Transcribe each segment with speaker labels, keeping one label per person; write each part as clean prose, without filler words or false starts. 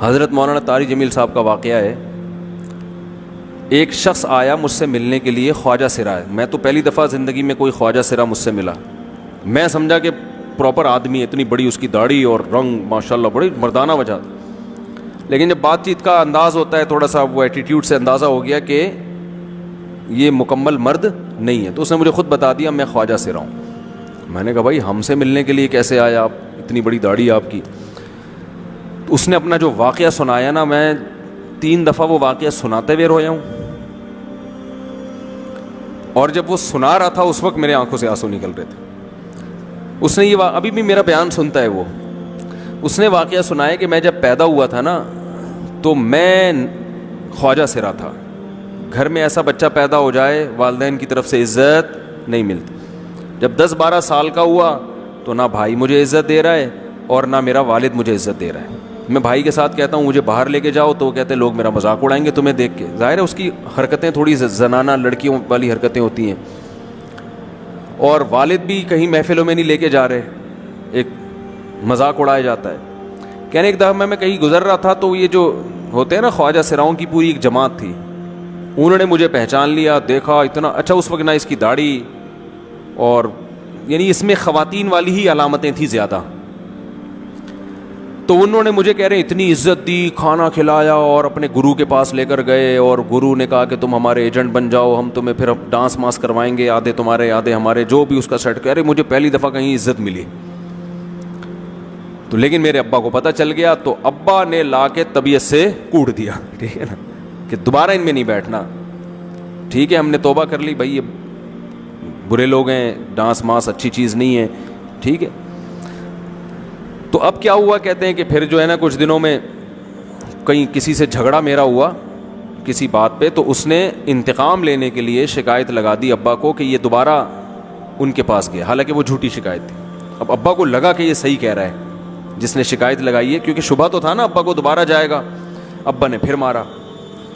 Speaker 1: حضرت مولانا طاری جمیل صاحب کا واقعہ ہے. ایک شخص آیا مجھ سے ملنے کے لیے، خواجہ سرا ہے. میں تو پہلی دفعہ زندگی میں کوئی خواجہ سرا مجھ سے ملا. میں سمجھا کہ پراپر آدمی ہے، اتنی بڑی اس کی داڑھی اور رنگ ماشاءاللہ بڑی مردانہ وجہ. لیکن جب بات چیت کا انداز ہوتا ہے تھوڑا سا وہ ایٹیٹیوڈ سے اندازہ ہو گیا کہ یہ مکمل مرد نہیں ہے. تو اس نے مجھے خود بتا دیا میں خواجہ سرا ہوں. میں نے کہا بھائی ہم سے ملنے کے لیے کیسے آیا آپ، اتنی بڑی داڑھی آپ کی. تو اس نے اپنا جو واقعہ سنایا نا، میں 3 دفعہ وہ واقعہ سناتے ہوئے رویا ہوں. اور جب وہ سنا رہا تھا اس وقت میرے آنکھوں سے آنسو نکل رہے تھے. اس نے یہ ابھی بھی میرا بیان سنتا ہے. اس نے واقعہ سنایا کہ میں جب پیدا ہوا تھا نا تو میں خواجہ سرا تھا. گھر میں ایسا بچہ پیدا ہو جائے والدین کی طرف سے عزت نہیں ملتی. جب 10-12 سال کا ہوا تو نہ بھائی مجھے عزت دے رہا ہے اور نہ میرا والد مجھے عزت دے رہا ہے. میں بھائی کے ساتھ کہتا ہوں مجھے باہر لے کے جاؤ تو وہ کہتے ہیں لوگ میرا مذاق اڑائیں گے تمہیں دیکھ کے. ظاہر ہے اس کی حرکتیں تھوڑی زنانہ لڑکیوں والی حرکتیں ہوتی ہیں. اور والد بھی کہیں محفلوں میں نہیں لے کے جا رہے، ایک مذاق اڑایا جاتا ہے. کہنے ایک دفعہ میں کہیں گزر رہا تھا تو یہ جو ہوتے ہیں نا خواجہ سراؤں کی پوری ایک جماعت تھی، انہوں نے مجھے پہچان لیا، دیکھا اتنا اچھا. اس وقت نہ اس کی داڑھی اور یعنی اس میں خواتین والی ہی علامتیں تھیں زیادہ. تو انہوں نے مجھے کہہ رہے ہیں اتنی عزت دی، کھانا کھلایا اور اپنے گرو کے پاس لے کر گئے. اور گرو نے کہا کہ تم ہمارے ایجنٹ بن جاؤ، ہم تمہیں پھر ڈانس ماس کروائیں گے، آدھے تمہارے آدھے ہمارے، جو بھی اس کا سیٹ. کہہ رہے مجھے پہلی دفعہ کہیں عزت ملی. تو لیکن میرے ابا کو پتہ چل گیا تو ابا نے لا کے طبیعت سے کوٹ دیا، ٹھیک ہے نا، کہ دوبارہ ان میں نہیں بیٹھنا. ٹھیک ہے ہم نے توبہ کر لی، بھائی یہ برے لوگ ہیں، ڈانس ماس اچھی چیز نہیں ہے، ٹھیک ہے. تو اب کیا ہوا، کہتے ہیں کہ پھر جو ہے نا کچھ دنوں میں کہیں کسی سے جھگڑا میرا ہوا کسی بات پہ، تو اس نے انتقام لینے کے لیے شکایت لگا دی ابا کو کہ یہ دوبارہ ان کے پاس گیا، حالانکہ وہ جھوٹی شکایت تھی. اب ابا کو لگا کہ یہ صحیح کہہ رہا ہے جس نے شکایت لگائی ہے، کیونکہ شبہ تو تھا نا ابا کو دوبارہ جائے گا. ابا نے پھر مارا.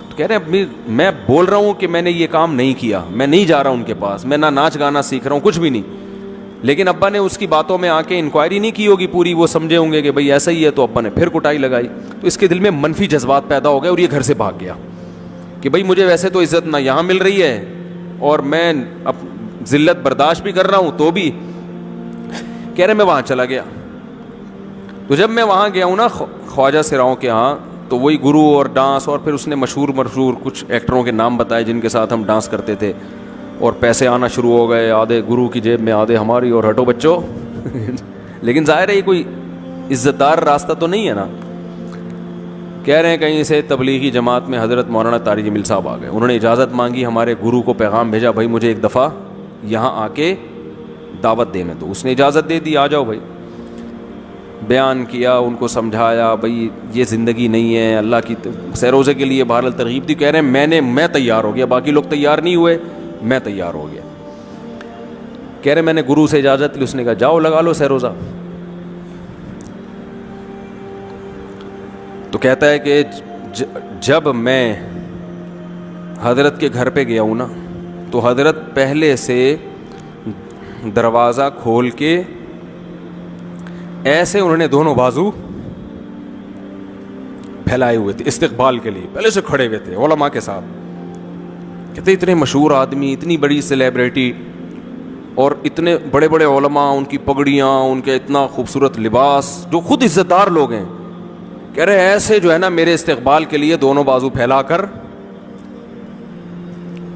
Speaker 1: تو کہہ رہے ہیں میں بول رہا ہوں کہ میں نے یہ کام نہیں کیا، میں نہیں جا رہا ان کے پاس، میں نہ ناچ گانا سیکھ رہا ہوں، کچھ بھی نہیں. لیکن ابا نے اس کی باتوں میں آ کے انکوائری نہیں کی ہوگی پوری، وہ سمجھے ہوں گے کہ بھئی ایسا ہی ہے. تو ابا نے پھر کٹائی لگائی. تو اس کے دل میں منفی جذبات پیدا ہو گئے اور یہ گھر سے بھاگ گیا کہ بھئی مجھے ویسے تو عزت نہ یہاں مل رہی ہے اور میں اب ذلت برداشت بھی کر رہا ہوں تو بھی. کہہ رہے میں وہاں چلا گیا. تو جب میں وہاں گیا ہوں نا خواجہ سراؤں کے ہاں، تو وہی گرو اور ڈانس، اور پھر اس نے مشہور کچھ ایکٹروں کے نام بتائے جن کے ساتھ ہم ڈانس کرتے تھے، اور پیسے آنا شروع ہو گئے، آدھے گرو کی جیب میں آدھے ہماری، اور ہٹو بچوں. لیکن ظاہر ہے یہ کوئی عزت دار راستہ تو نہیں ہے نا. کہہ رہے ہیں کہیں سے تبلیغی جماعت میں حضرت مولانا طاری جمیل صاحب آ گئے. انہوں نے اجازت مانگی، ہمارے گرو کو پیغام بھیجا بھائی مجھے ایک دفعہ یہاں آ کے دعوت دینے. تو اس نے اجازت دے دی، آ جاؤ بھائی. بیان کیا، ان کو سمجھایا بھائی یہ زندگی نہیں ہے، اللہ کی سیروزے کے لیے بہرحال ترغیب دی. کہہ رہے ہیں میں تیار ہو گیا، باقی لوگ تیار نہیں ہوئے، میں تیار ہو گیا. کہہ رہے میں نے گرو سے اجازت لی، اس نے کہا جاؤ لگا لو سیروزہ. تو کہتا ہے کہ جب میں حضرت کے گھر پہ گیا ہوں نا تو حضرت پہلے سے دروازہ کھول کے ایسے انہوں نے دونوں بازو پھیلائے ہوئے تھے استقبال کے لیے، پہلے سے کھڑے ہوئے تھے علماء کے ساتھ. کہتے اتنے مشہور آدمی، اتنی بڑی سیلیبریٹی، اور اتنے بڑے بڑے علماء، ان کی پگڑیاں، ان کے اتنا خوبصورت لباس، جو خود عزت دار لوگ ہیں. کہہ رہے ایسے جو ہے نا میرے استقبال کے لیے دونوں بازو پھیلا کر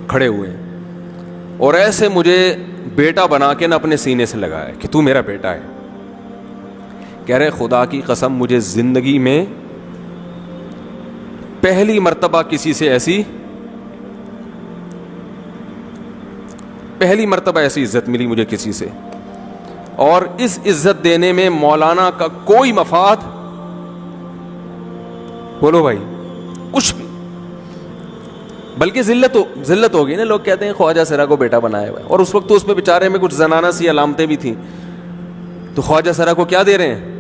Speaker 1: کھڑے ہوئے ہیں، اور ایسے مجھے بیٹا بنا کے نا اپنے سینے سے لگایا کہ تو میرا بیٹا ہے. کہہ رہے خدا کی قسم مجھے زندگی میں پہلی مرتبہ ایسی عزت ملی مجھے کسی سے. اور اس عزت دینے میں مولانا کا کوئی مفاد، بولو بھائی، کچھ بھی، بلکہ ذلت ہو گئی نا. لوگ کہتے ہیں خواجہ سرا کو بیٹا بنایا ہوا ہے، اور اس وقت تو اس میں بیچارے میں کچھ زنانہ سی علامتیں بھی تھیں. تو خواجہ سرا کو کیا دے رہے ہیں؟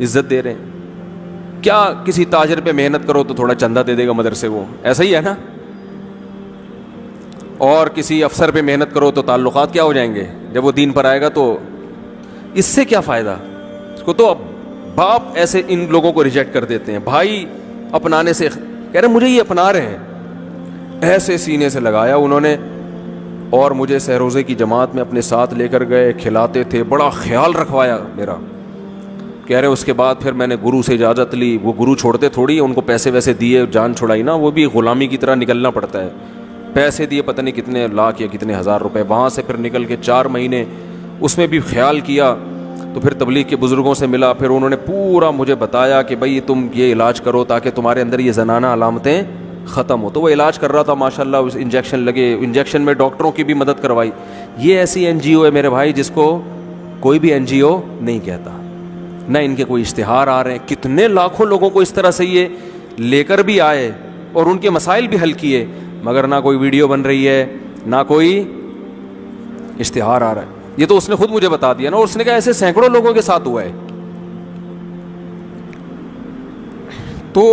Speaker 1: عزت دے رہے ہیں. کیا کسی تاجر پہ محنت کرو تو تھوڑا چندہ دے دے گا مدرسے کو، ایسا ہی ہے نا. اور کسی افسر پہ محنت کرو تو تعلقات کیا ہو جائیں گے جب وہ دین پر آئے گا. تو اس سے کیا فائدہ؟ اس کو تو اب باپ ایسے ان لوگوں کو ریجیکٹ کر دیتے ہیں. بھائی اپنانے سے کہہ رہے مجھے یہ اپنا رہے ہیں. ایسے سینے سے لگایا انہوں نے اور مجھے سہروزے کی جماعت میں اپنے ساتھ لے کر گئے, کھلاتے تھے, بڑا خیال رکھوایا میرا. کہہ رہے اس کے بعد پھر میں نے گرو سے اجازت لی. وہ گرو چھوڑتے تھوڑی, ان کو پیسے ویسے دیے, جان چھڑائی نا, وہ بھی غلامی کی طرح نکلنا پڑتا ہے. پیسے دیے پتہ نہیں کتنے لاکھ یا کتنے ہزار روپے. وہاں سے پھر نکل کے 4 مہینے اس میں بھی خیال کیا. تو پھر تبلیغ کے بزرگوں سے ملا, پھر انہوں نے پورا مجھے بتایا کہ بھائی تم یہ علاج کرو تاکہ تمہارے اندر یہ زنانہ علامتیں ختم ہو. تو وہ علاج کر رہا تھا ماشاءاللہ, انجیکشن لگے, انجیکشن میں ڈاکٹروں کی بھی مدد کروائی. یہ ایسی این جی او ہے میرے بھائی جس کو کوئی بھی این جی او نہیں کہتا, نہ ان کے کوئی اشتہار آ رہے ہیں. کتنے لاکھوں لوگوں کو اس طرح سے یہ لے کر بھی آئے اور ان کے مسائل بھی حل کیے, مگر نہ کوئی ویڈیو بن رہی ہے, نہ کوئی اشتہار آ رہا ہے. یہ تو اس نے خود مجھے بتا دیا نا, اور اس نے کہا ایسے سینکڑوں لوگوں کے ساتھ ہوا ہے. تو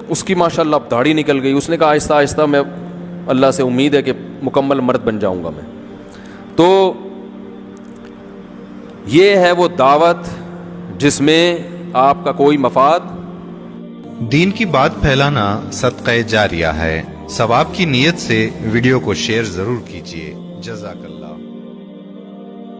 Speaker 1: اس کی ماشاءاللہ اب داڑھی نکل گئی. اس نے کہا آہستہ آہستہ میں اللہ سے امید ہے کہ مکمل مرد بن جاؤں گا میں. تو یہ ہے وہ دعوت جس میں آپ کا کوئی مفاد.
Speaker 2: دین کی بات پھیلانا صدقہ جاریہ ہے. ثواب کی نیت سے ویڈیو کو شیئر ضرور کیجیے. جزاک اللہ.